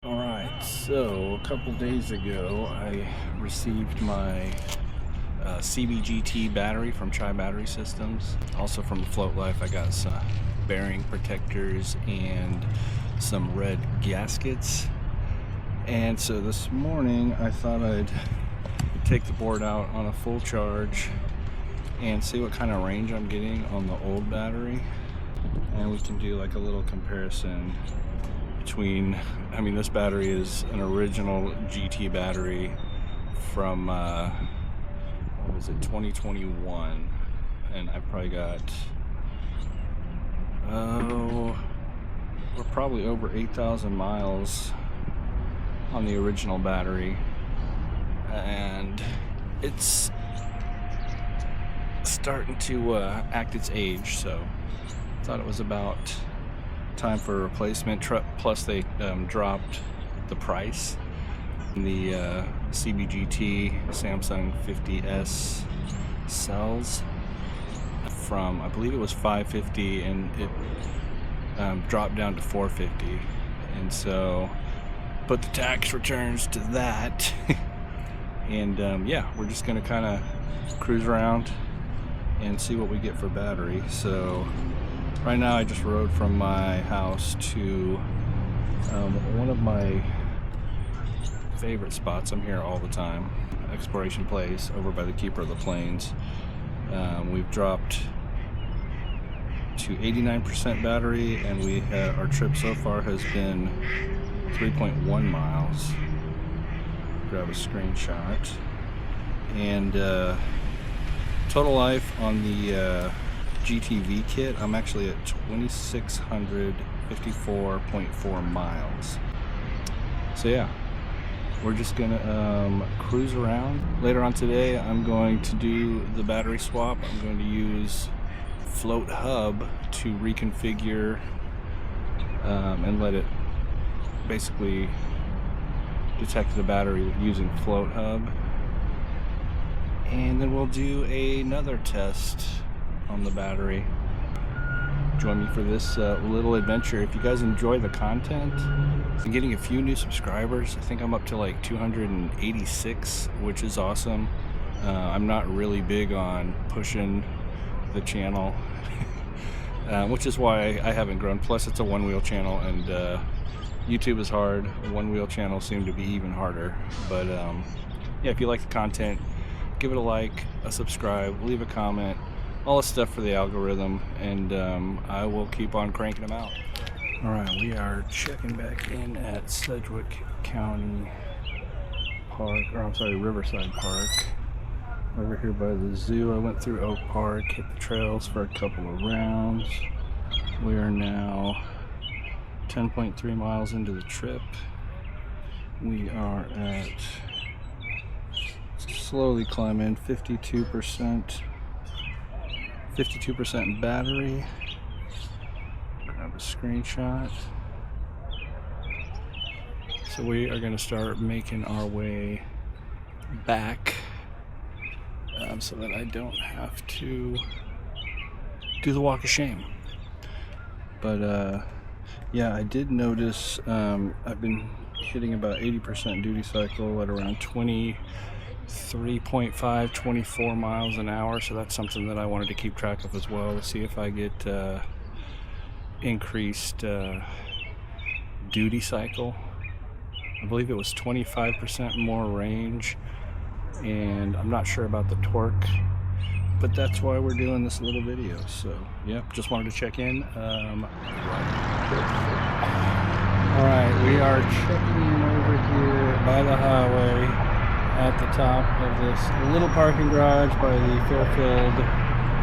Alright, so a couple days ago I received my CBGT battery from Chai Battery Systems. Also from Float Life I got some bearing protectors and some red gaskets. And so this morning I thought I'd take the board out on a full charge and see what kind of range I'm getting on the old battery. And we can do like a little comparison between, this battery is an original GT battery from, 2021, and I probably got, we're probably over 8,000 miles on the original battery, and it's starting to act its age, so I thought it was about time for a replacement. Plus they dropped the price. The CBGT Samsung 50S cells from, I believe it was $550, and it dropped down to $450, and so put the tax returns to that. And yeah, we're just gonna kind of cruise around and see what we get for battery. So right now I just rode from my house to one of my favorite spots. I'm here all the time, Exploration Place over by the Keeper of the Plains. We've dropped to 89% battery, and our trip so far has been 3.1 miles. Grab a screenshot. And total life on the GTV kit, I'm actually at 2,654.4 miles. So yeah, we're just gonna cruise around. Later on today I'm going to do the battery swap. I'm going to use Float Hub to reconfigure and let it basically detect the battery using Float Hub, and then we'll do another test on the battery. Join me for this little adventure. If you guys enjoy the content, I'm getting a few new subscribers. I think I'm up to like 286, which is awesome. I'm not really big on pushing the channel, which is why I haven't grown. Plus it's a one-wheel channel, and YouTube is hard. A one-wheel channel seem to be even harder. But yeah, if you like the content, give it a like, a subscribe, leave a comment, all the stuff for the algorithm, and I will keep on cranking them out. Alright, we are checking back in at Sedgwick County Park, or I'm sorry, Riverside Park. Over here by the zoo. I went through Oak Park, hit the trails for a couple of rounds. We are now 10.3 miles into the trip. We are at, slowly climbing, 52% battery. Grab a screenshot. So we are going to start making our way back, so that I don't have to do the walk of shame. But yeah, I did notice I've been hitting about 80% duty cycle at around 23.5, 24 miles an hour, so that's something that I wanted to keep track of as well, to see if I get increased duty cycle. I believe it was 25% more range, and I'm not sure about the torque, but that's why we're doing this little video. So yep, just wanted to check in. Alright, we are checking in over here by the highway at the top of this little parking garage by the Fairfield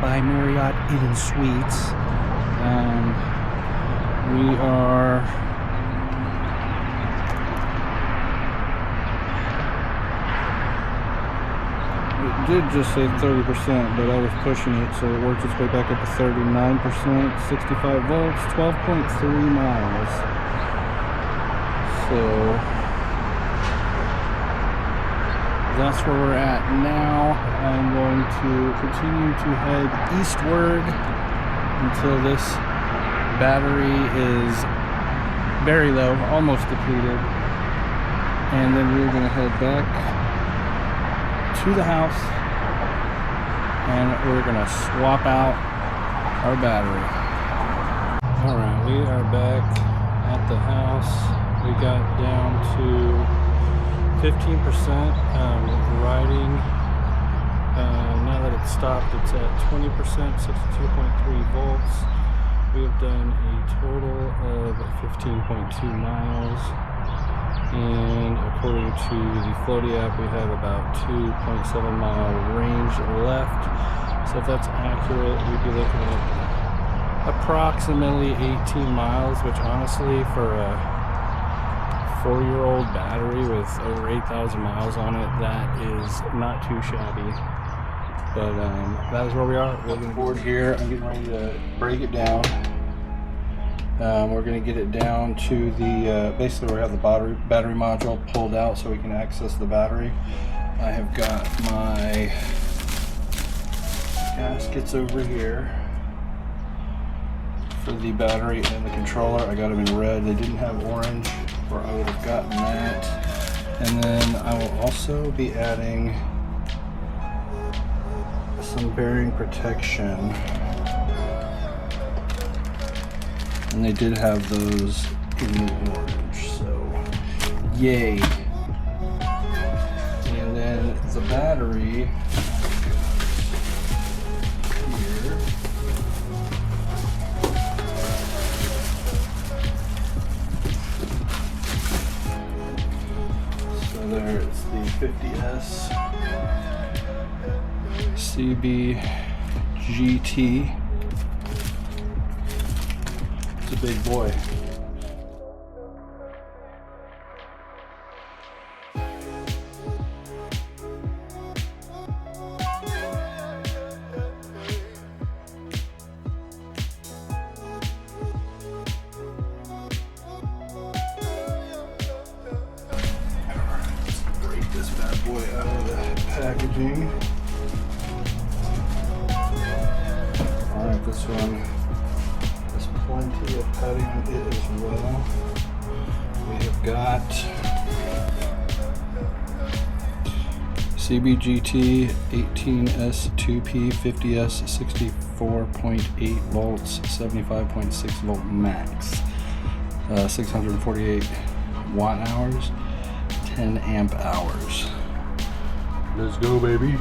by Marriott Inn Suites. We are did just say 30%, but I was pushing it, so it worked its way back up to 39%, 65 volts, 12.3 miles. So that's where we're at now. I'm going to continue to head eastward until this battery is very low, almost depleted. and then we're gonna head back to the house and we're gonna swap out our battery. All right, we are back at the house. We got down to 15% riding. Now that it's stopped, it's at 20%, 62.3 volts. We have done a total of 15.2 miles. And according to the Floaty app, we have about 2.7 mile range left. So if that's accurate, we'd be looking at approximately 18 miles, which honestly, for a 4-year-old battery with over 8,000 miles on it, that is not too shabby. But that is where we are. We're going to board here. I'm getting ready to break it down. We're going to get it down to the basically where we have the battery module pulled out so we can access the battery. I have got my gaskets over here for the battery and the controller. I got them in red. They didn't have orange, or I would have gotten that. And then I will also be adding some bearing protection. And they did have those in the orange, so yay. And then the battery here. So there it's the 50S CBGT. It's a big boy. Let's break this bad boy out of the packaging. Alright, this one has plenty of padding on it as well. We have got CBGT 18S2P 50S 64.8 volts, 75.6 volt max, 648 watt hours, 10 amp hours. Let's go, baby.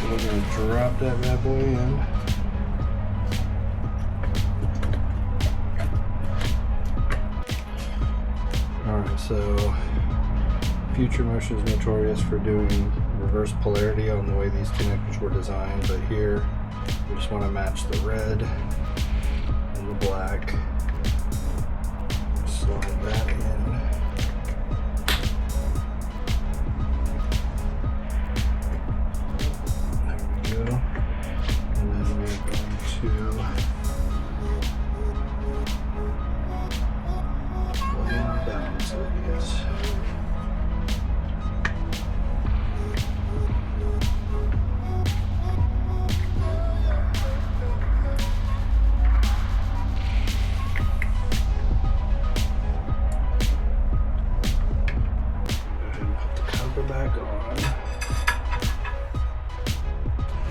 So we're going to drop that bad boy in. Alright, so Future Motion is notorious for doing reverse polarity on the way these connectors were designed, but here we just want to match the red and the black. Slide that in. There we go. And then we're going to plug in our balance of these. Back on,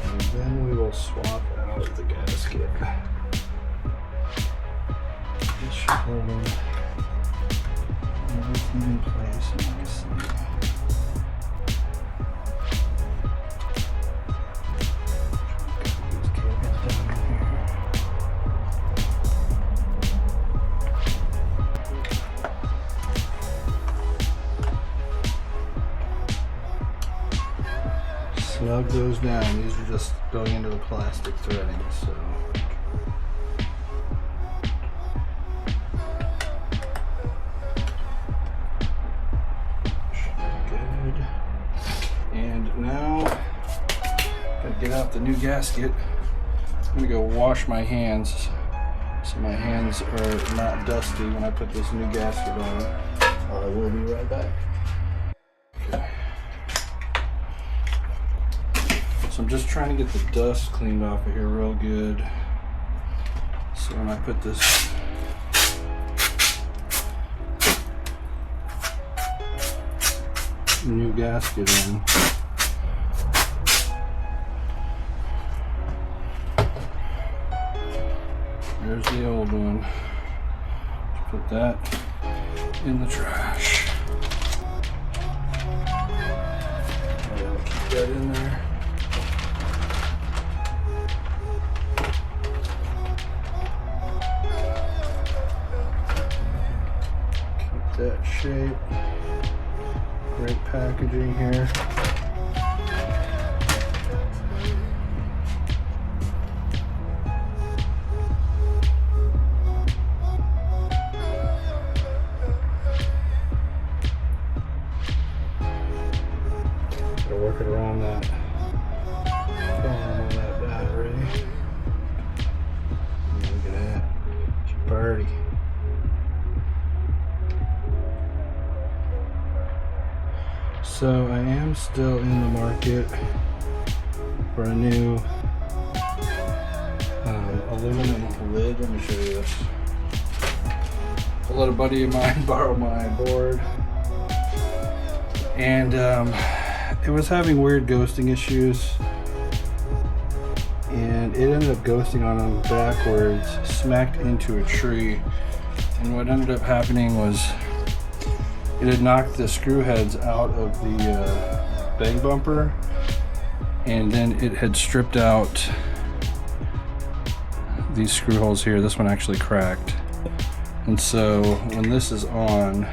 and then we will swap out the gasket. This should hold everything in place nicely. These cables down here. Snug those down. These are just going into the plastic threading, so. Should be good. And now, gotta get out the new gasket. I'm gonna go wash my hands so my hands are not dusty when I put this new gasket on. I will be right back. Okay. So I'm just trying to get the dust cleaned off of here real good. So when I put this new gasket in. There's the old one. Just put that in the trash. I'll keep that in there. Keep that shape. Great packaging here. Work it around that foam on that battery. Look at that. It's a party. So I am still in the market for a new aluminum lid. Let me show you this. I let a buddy of mine borrow my board, and it was having weird ghosting issues, and it ended up ghosting on them backwards, smacked into a tree. And what ended up happening was it had knocked the screw heads out of the bang bumper, and then it had stripped out these screw holes here. This one actually cracked, and so when this is on,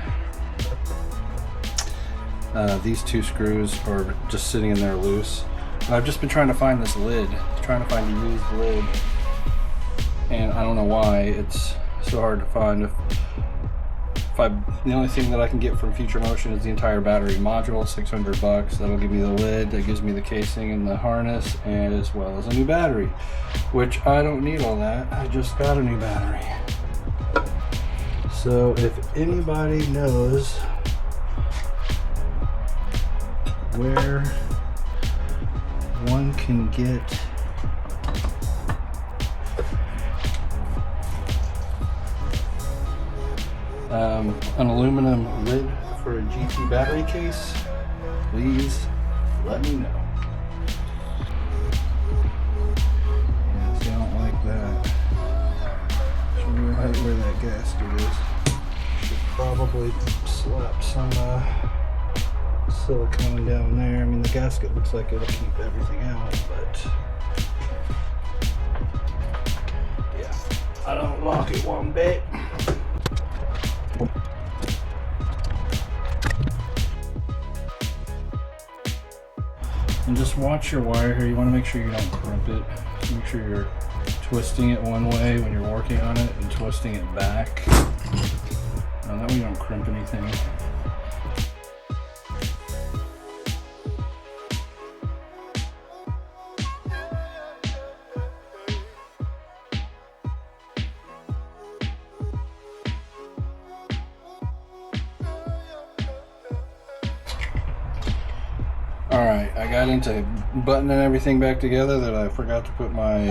these two screws are just sitting in there loose. And I've just been trying to find this lid, trying to find a used lid, and I don't know why it's so hard to find. The only thing that I can get from Future Motion is the entire battery module, $600. That'll give me the lid, that gives me the casing and the harness, and as well as a new battery, which I don't need all that. I just got a new battery. So if anybody knows where one can get an aluminum lid for a GT battery case, please let me know. Yeah, see, I don't like that. Show me right where that gasket is. Should probably slap some silicone down there. I mean, the gasket looks like it'll keep everything out, but yeah, I don't like it one bit. And just watch your wire here. You want to make sure you don't crimp it. Just make sure you're twisting it one way when you're working on it and twisting it back. That way you don't crimp anything. Alright, I got into buttoning everything back together that I forgot to put my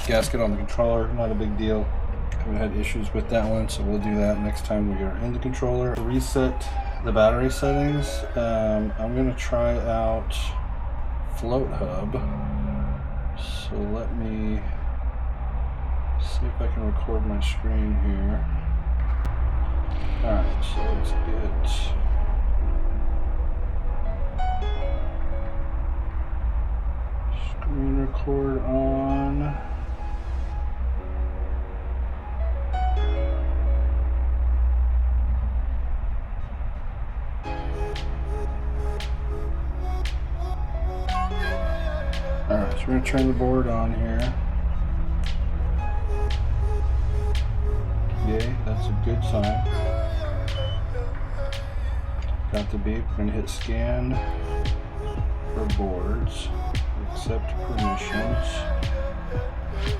gasket on the controller. Not a big deal. Haven't had issues with that one, so we'll do that next time we are in the controller. Reset the battery settings. I'm going to try out Float Hub. So let me see if I can record my screen here. Alright, so let's get screen record on. Alright, so we're going to turn the board on here. Yay, that's a good sign. Got the beep. We're going to hit scan for boards. Accept permissions.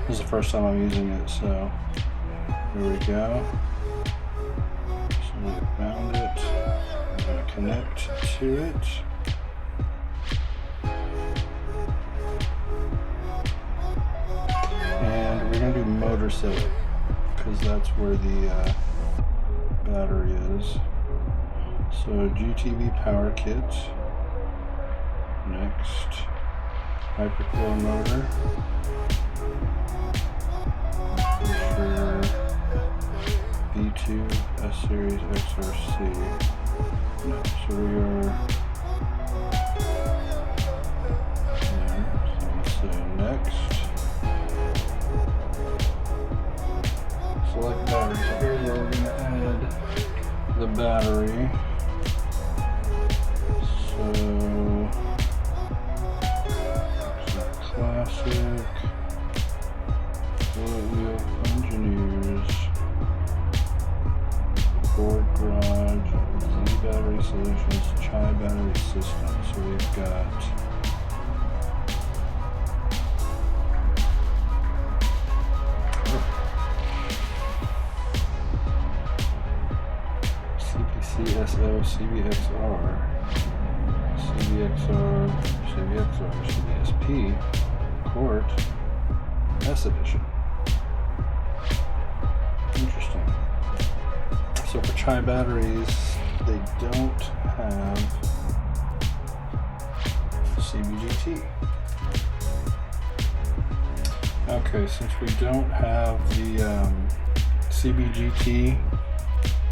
This is the first time I'm using it, so there we go. So we found it. I'm going to connect to it. And we're going to do motor setup because that's where the battery is. So GTV power kit. Next, hypercoil motor. B2 S series XRC. No, so we are there. So let's say next. Select battery. So here's where we're going to add the battery. So classic bullet wheel engineers. Ford Garage, Z Battery Solutions, Chai Battery System. So we've got CPCSO, CBXR, CBSP, Court, S Edition. Interesting. So for Chai batteries, they don't have CBGT. Okay, since we don't have the CBGT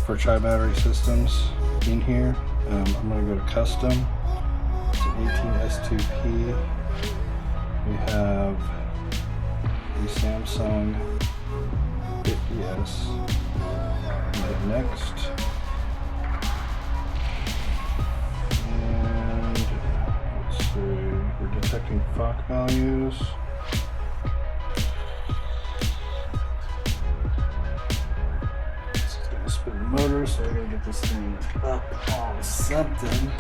for Chai battery systems in here, I'm going to go to custom. It's an 18S2P. We have the Samsung 50S. Next, and let's see, we're detecting FOC values. It's going to spin the motor, so we're going to get this thing up on something.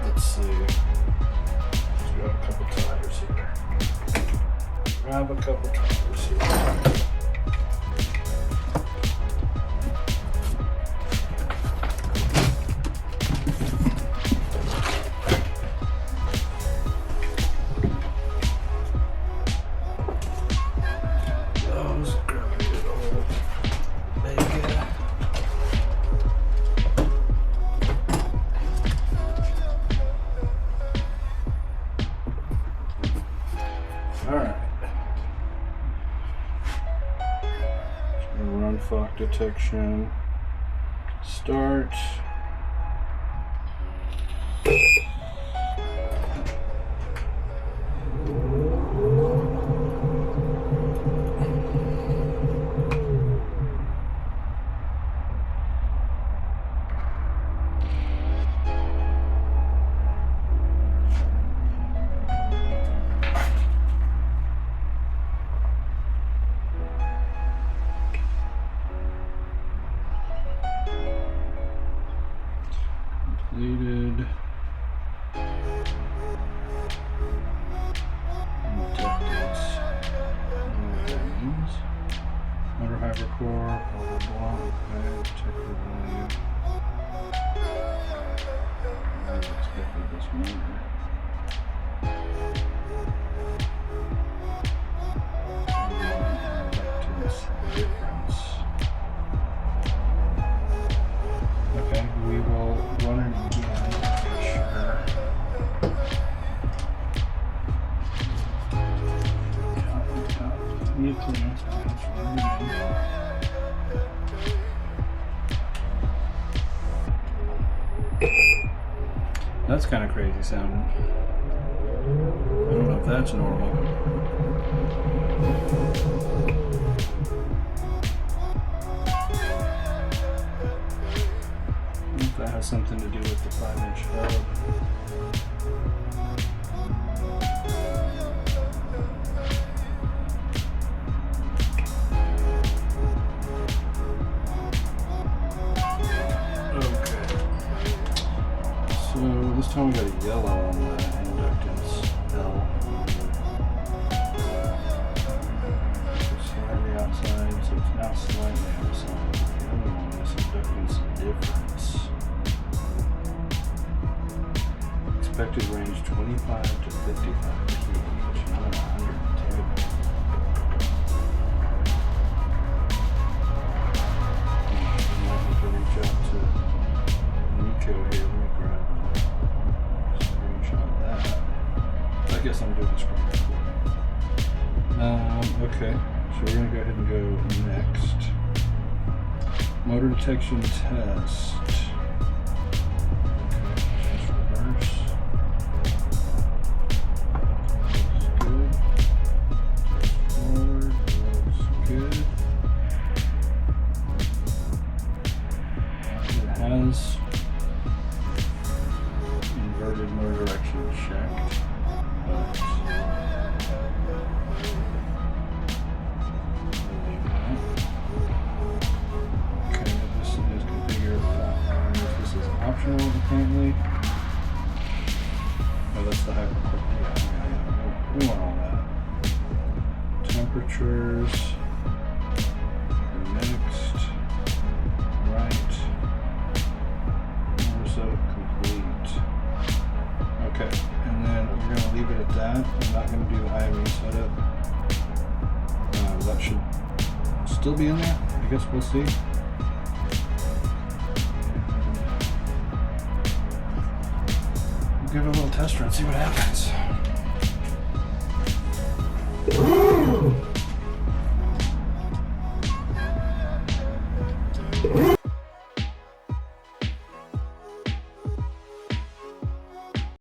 Let's see. Let's grab a couple tires here. FOC detection. Start. Completed. Motor hypercore, blah blah blah. Okay, check the value. Let's get rid of this motor. Back to this difference. Okay, we will run it again. Make sure. Need clearance. That's kind of crazy sounding. I don't know if that's normal. I wonder if that has something to do with the 5-inch hub. So this time we got a yellow on the inductance L. It's slightly outside, so it's now slightly outside. The other one, this inductance difference. Expected range 25 to 55 kV, which is not 102. I might have to reach out to and go next. Motor detection test. Okay, just reverse. Looks good. Forward, looks good. It has inverted motor direction checked, but okay, this is configure flat parameters. This is optional apparently. Oh, that's the hyperclick. Yeah. We want all that. Temperatures. Next. Right. So complete. Okay, and then we're going to leave it at that. I'm not going to do the IME setup. That should still be in there. I guess we'll see. We'll give it a little test run, see what happens.